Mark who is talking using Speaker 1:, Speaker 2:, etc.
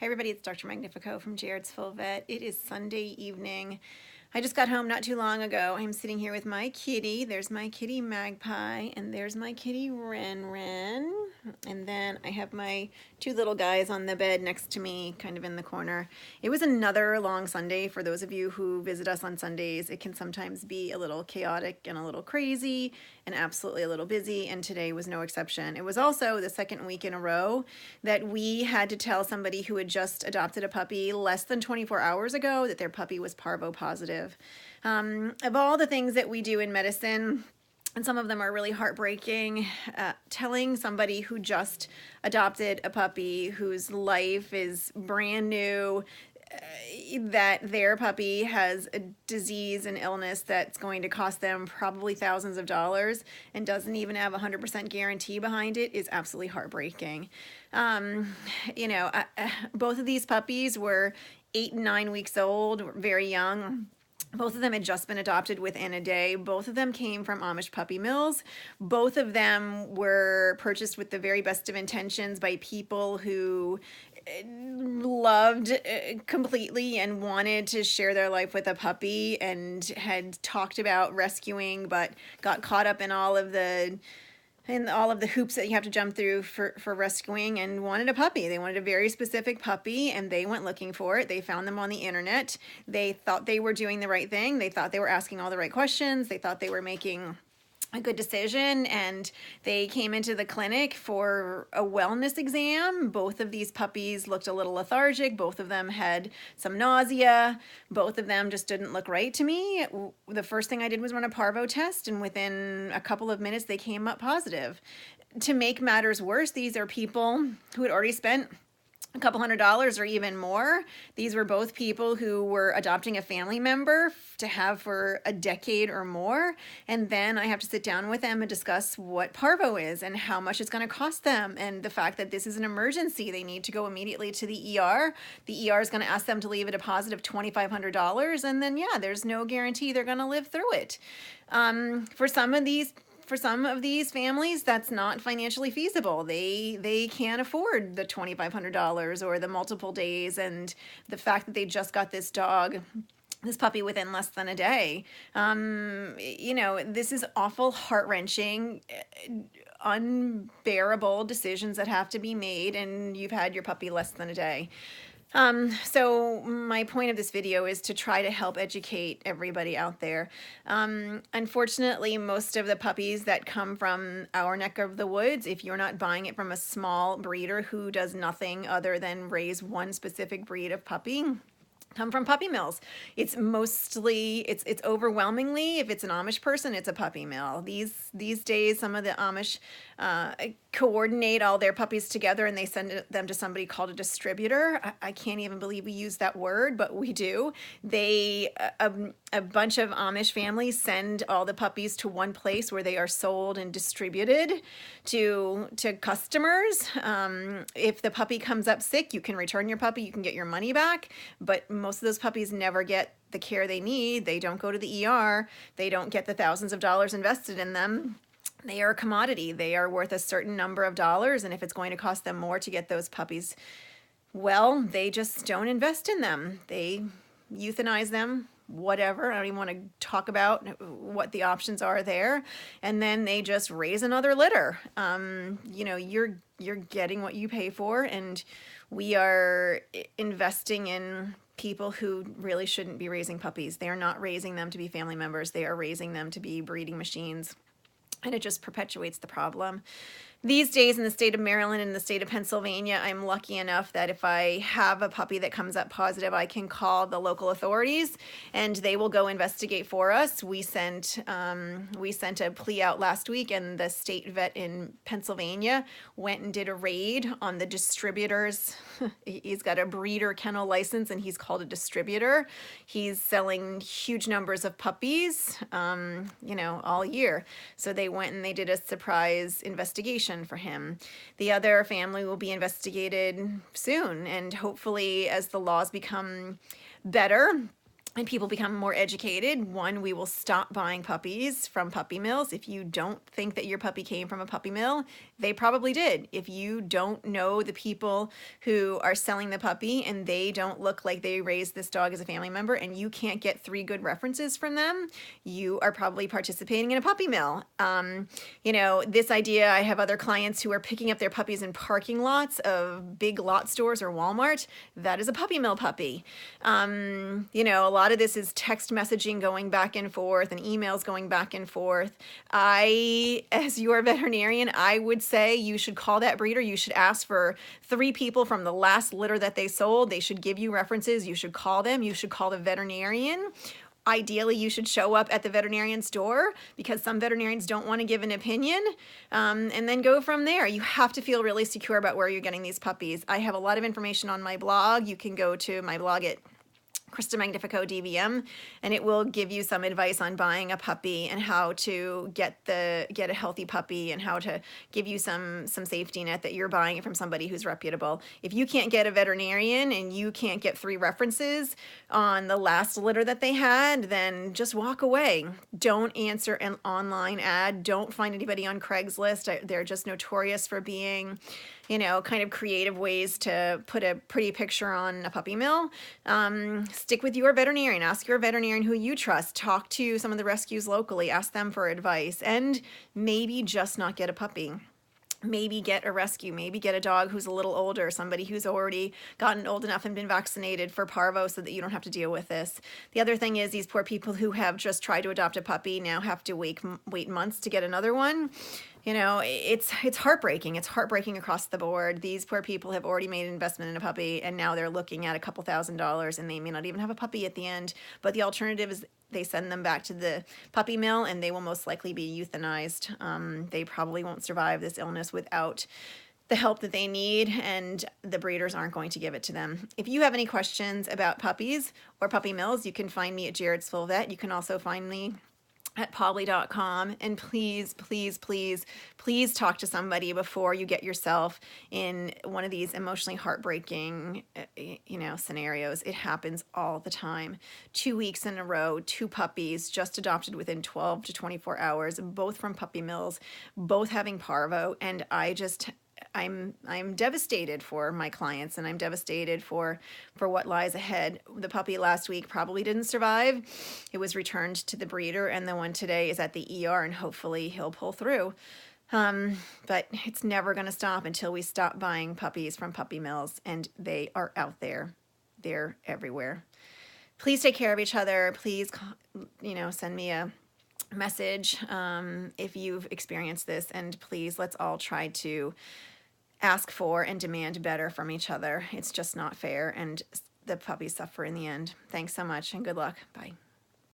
Speaker 1: Hey everybody, it's Dr. Magnifico from Jared's Full Vet. It is Sunday evening. I just got home not too long ago. I'm sitting here with my kitty. There's my kitty Magpie, and there's my kitty Ren. And then I have my two little guys on the bed next to me, kind of in the corner. It was another long Sunday. For those of you who visit us on Sundays, it can sometimes be a little chaotic and a little crazy and absolutely a little busy, and today was no exception. It was also the second week in a row that we had to tell somebody who had just adopted a puppy less than 24 hours ago that their puppy was Parvo positive. Of all the things that we do in medicine, and some of them are really heartbreaking, telling somebody who just adopted a puppy whose life is brand new, that their puppy has a disease and illness that's going to cost them probably thousands of dollars and doesn't even have a 100% guarantee behind it is absolutely heartbreaking. Both of these puppies were 8 and 9 weeks old, very young. Both of them had just been adopted within a day. Both of them came from Amish puppy mills. Both of them were purchased with the very best of intentions by people who loved completely and wanted to share their life with a puppy and had talked about rescuing, but got caught up in all of the hoops that you have to jump through for rescuing and wanted a puppy. They wanted a very specific puppy and they went looking for it. They found them on the internet. They thought they were doing the right thing. They thought they were asking all the right questions. They thought they were making a good decision, and they came into the clinic for a wellness exam. Both of these puppies looked a little lethargic. Both of them had some nausea. Both of them just didn't look right to me. The first thing I did was run a Parvo test, and within a couple of minutes they came up positive. To make matters worse, these are people who had already spent a couple $100s or even more. These were both people who were adopting a family member to have for a decade or more. And then I have to sit down with them and discuss what Parvo is and how much it's going to cost them, and the fact that this is an emergency. They need to go immediately to the ER. The ER is going to ask them to leave a deposit of $2,500. And then, yeah, there's no guarantee they're going to live through it. For some of these families, that's not financially feasible. They can't afford the $2,500 or the multiple days, and the fact that they just got this puppy within less than a day. This is awful, heart-wrenching, unbearable decisions that have to be made, and you've had your puppy less than a day. So my point of this video is to try to help educate everybody out there. Unfortunately, most of the puppies that come from our neck of the woods, if you're not buying it from a small breeder who does nothing other than raise one specific breed of puppy, come from puppy mills. It's overwhelmingly, if it's an Amish person, it's a puppy mill. These days, some of the Amish coordinate all their puppies together and they send them to somebody called a distributor. I can't even believe we use that word, but we do. A bunch of Amish families send all the puppies to one place where they are sold and distributed to customers. If the puppy comes up sick, you can return your puppy, you can get your money back, but most of those puppies never get the care they need. They don't go to the ER. They don't get the thousands of dollars invested in them. They are a commodity. They are worth a certain number of dollars, and if it's going to cost them more to get those puppies well, they just don't invest in them. They euthanize them, whatever. I don't even want to talk about what the options are there. And then they just raise another litter. You're getting what you pay for, and we are investing in people who really shouldn't be raising puppies. They are not raising them to be family members. They are raising them to be breeding machines. And it just perpetuates the problem. These days in the state of Maryland and the state of Pennsylvania, I'm lucky enough that if I have a puppy that comes up positive, I can call the local authorities and they will go investigate for us. We sent a plea out last week, and the state vet in Pennsylvania went and did a raid on the distributors. He's got a breeder kennel license and he's called a distributor. He's selling huge numbers of puppies, all year. So they went and they did a surprise investigation for him. The other family will be investigated soon, and hopefully as the laws become better and people become more educated, one, we will stop buying puppies from puppy mills. If you don't think that your puppy came from a puppy mill, they probably did. If you don't know the people who are selling the puppy and they don't look like they raised this dog as a family member and you can't get 3 good references from them, you are probably participating in a puppy mill. You know, this idea, I have other clients who are picking up their puppies in parking lots of big lot stores or Walmart. That is a puppy mill puppy. You know, a lot of this is text messaging going back and forth and emails going back and forth. As your veterinarian, I would say you should call that breeder. You should ask for 3 people from the last litter that they sold. They should give you references. You should call them. You should call the veterinarian. Ideally, you should show up at the veterinarian's door, because some veterinarians don't want to give an opinion, and then go from there. You have to feel really secure about where you're getting these puppies. I have a lot of information on my blog. You can go to my blog at Magnifico DVM, and it will give you some advice on buying a puppy and how to get a healthy puppy, and how to give you some safety net that you're buying it from somebody who's reputable. If you can't get a veterinarian and you can't get 3 references on the last litter that they had, then just walk away. Don't answer an online ad. Don't find anybody on Craigslist. They're just notorious for being, you know, kind of creative ways to put a pretty picture on a puppy mill. Stick with your veterinarian. Ask your veterinarian who you trust. Talk to some of the rescues locally. Ask them for advice. And maybe just not get a puppy. Maybe get a rescue. Maybe get a dog who's a little older, somebody who's already gotten old enough and been vaccinated for parvo, so that you don't have to deal with this. The other thing is, these poor people who have just tried to adopt a puppy now have to wait months to get another one. You know, it's heartbreaking. It's heartbreaking across the board. These poor people have already made an investment in a puppy, and now they're looking at a couple $1,000s, and they may not even have a puppy at the end. But the alternative is they send them back to the puppy mill, and they will most likely be euthanized. They probably won't survive this illness without the help that they need, and the breeders aren't going to give it to them. If you have any questions about puppies or puppy mills, you can find me at Jared's Full Vet. You can also find me at Polly.com, and please, please, please, please talk to somebody before you get yourself in one of these emotionally heartbreaking, you know, scenarios. It happens all the time. 2 weeks in a row, 2 puppies just adopted within 12 to 24 hours, both from puppy mills, both having parvo, and I'm devastated for my clients, and I'm devastated for what lies ahead. The puppy last week probably didn't survive. It was returned to the breeder, and the one today is at the ER, and hopefully he'll pull through. But it's never going to stop until we stop buying puppies from puppy mills, and they are out there. They're everywhere. Please take care of each other. Please, you know, send me a message if you've experienced this, and please, let's all try to ask for and demand better from each other. It's just not fair, and the puppies suffer in the end. Thanks so much, and good luck. Bye.